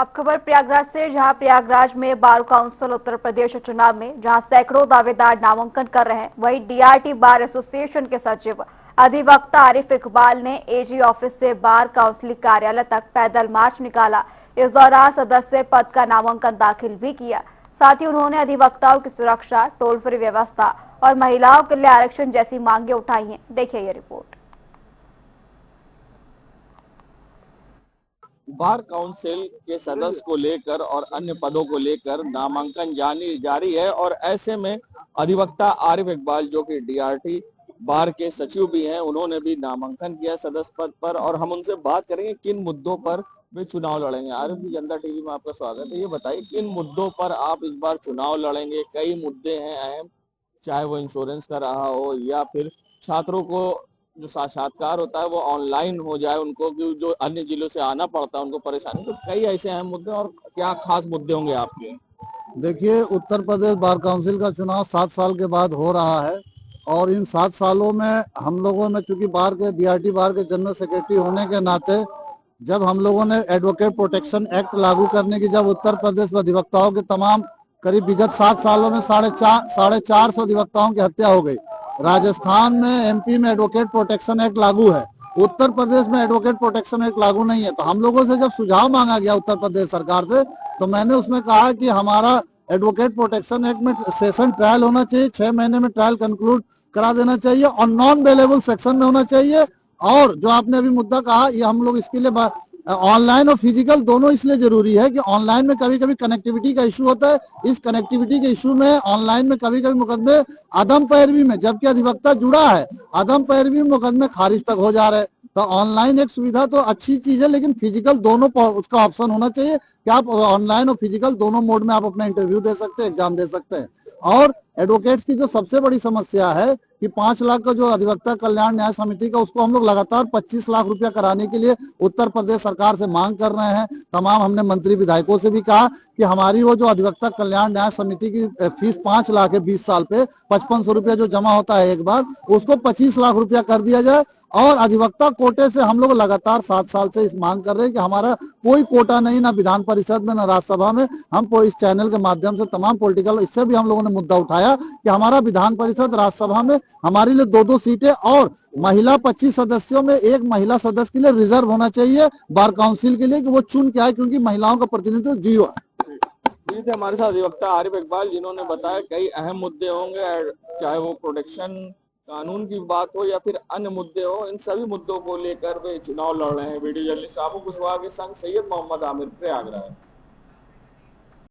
अब खबर प्रयागराज से, जहां प्रयागराज में बार काउंसिल उत्तर प्रदेश चुनाव में जहां सैकड़ों दावेदार नामांकन कर रहे हैं, वहीं डीआरटी बार एसोसिएशन के सचिव अधिवक्ता आरिफ इकबाल ने एजी ऑफिस से बार काउंसिल कार्यालय तक पैदल मार्च निकाला। इस दौरान सदस्य पद का नामांकन दाखिल भी किया। साथ ही उन्होंने अधिवक्ताओं की सुरक्षा, टोल फ्री व्यवस्था और महिलाओं के लिए आरक्षण जैसी मांगे उठाई हैं। देखिए ये रिपोर्ट। बार काउंसिल के सदस्य को लेकर और अन्य पदों को लेकर नामांकन जारी है और ऐसे में अधिवक्ता आरिफ इकबाल जो कि डीआरटी बार के सचिव भी हैं, उन्होंने भी नामांकन किया सदस्य पद पर और हम उनसे बात करेंगे किन मुद्दों पर वे चुनाव लड़ेंगे। आरिफ जी, जनता टीवी में आपका स्वागत है। ये बताइए किन मुद्दों पर आप इस बार चुनाव लड़ेंगे। कई मुद्दे हैं अहम, चाहे वो इंश्योरेंस का रहा हो या फिर छात्रों को जो साक्षात्कार होता है वो ऑनलाइन हो जाए, उनको जो अन्य जिलों से आना पड़ता है उनको परेशानी। तो कई ऐसे अहम मुद्दे और क्या खास मुद्दे होंगे आपके? देखिए, उत्तर प्रदेश बार काउंसिल का चुनाव 7 साल के बाद हो रहा है और इन 7 सालों में हम लोगों ने, चूंकि बार के डीआरटी बार के जनरल सेक्रेटरी होने के नाते, जब हम लोगों ने एडवोकेट प्रोटेक्शन एक्ट लागू करने की, जब उत्तर प्रदेश में अधिवक्ताओं के तमाम करीब विगत 7 सालों में साढ़े चार सौ अधिवक्ताओं की हत्या हो गई। राजस्थान में, एमपी में एडवोकेट प्रोटेक्शन एक्ट लागू है, उत्तर प्रदेश में एडवोकेट प्रोटेक्शन एक्ट लागू नहीं है। तो हम लोगों से जब सुझाव मांगा गया उत्तर प्रदेश सरकार से, तो मैंने उसमें कहा कि हमारा एडवोकेट प्रोटेक्शन एक्ट में सेशन ट्रायल होना चाहिए, 6 महीने में ट्रायल कंक्लूड करा देना चाहिए और नॉन बेलेबल सेक्शन में होना चाहिए। और जो आपने अभी मुद्दा कहा, ये हम लोग इसके लिए ऑनलाइन और फिजिकल दोनों इसलिए जरूरी है कि ऑनलाइन में कभी कभी कनेक्टिविटी का इशू होता है। इस कनेक्टिविटी के इशू में ऑनलाइन में कभी कभी मुकदमे अदम पैरवी में, जबकि अधिवक्ता जुड़ा है, अदम पैरवी में मुकदमे खारिज तक हो जा रहे हैं। तो ऑनलाइन एक सुविधा तो अच्छी चीज है, लेकिन फिजिकल दोनों उसका ऑप्शन होना चाहिए कि आप ऑनलाइन और फिजिकल दोनों मोड में आप अपना इंटरव्यू दे सकते हैं, एग्जाम दे सकते हैं। और एडवोकेट्स की जो सबसे बड़ी समस्या है कि 5 लाख का जो अधिवक्ता कल्याण न्याय समिति का, उसको हम लोग लगातार 25 लाख रुपया कराने के लिए उत्तर प्रदेश सरकार से मांग कर रहे हैं। तमाम हमने मंत्री विधायकों से भी कहा कि हमारी वो जो अधिवक्ता कल्याण न्याय समिति की फीस 5 लाख है 20 साल पे, 5500 रुपया जो जमा होता है एक बार, उसको 25 लाख रुपया कर दिया जाए। और अधिवक्ता कोटे से हम लोग लगातार 7 साल से इस मांग कर रहे हैं कि हमारा कोई कोटा नहीं, ना विधान परिषद में, ना राज्यसभा में। हम इस चैनल के माध्यम से तमाम पॉलिटिकल, इससे भी हम लोगों ने मुद्दा उठाया कि हमारा विधान परिषद, राज्यसभा में हमारे लिए 2-2 सीटें और महिला 25 सदस्यों में एक महिला सदस्य के लिए रिजर्व होना चाहिए बार काउंसिल के लिए, कि वो चुन के आए, क्योंकि महिलाओं का प्रतिनिधित्व जीरो है। ये थे हमारे साथ अधिवक्ता आरिफ इकबाल, जिन्होंने बताया कई अहम मुद्दे होंगे, चाहे वो प्रोटेक्शन कानून की बात हो या फिर अन्य मुद्दे हो। इन सभी मुद्दों को लेकर वे चुनाव लड़ रहे हैं। वीडियो जर्नलिस्ट आबू कुशवाहा के संग सैयद मोहम्मद आमिर, प्रयागराज।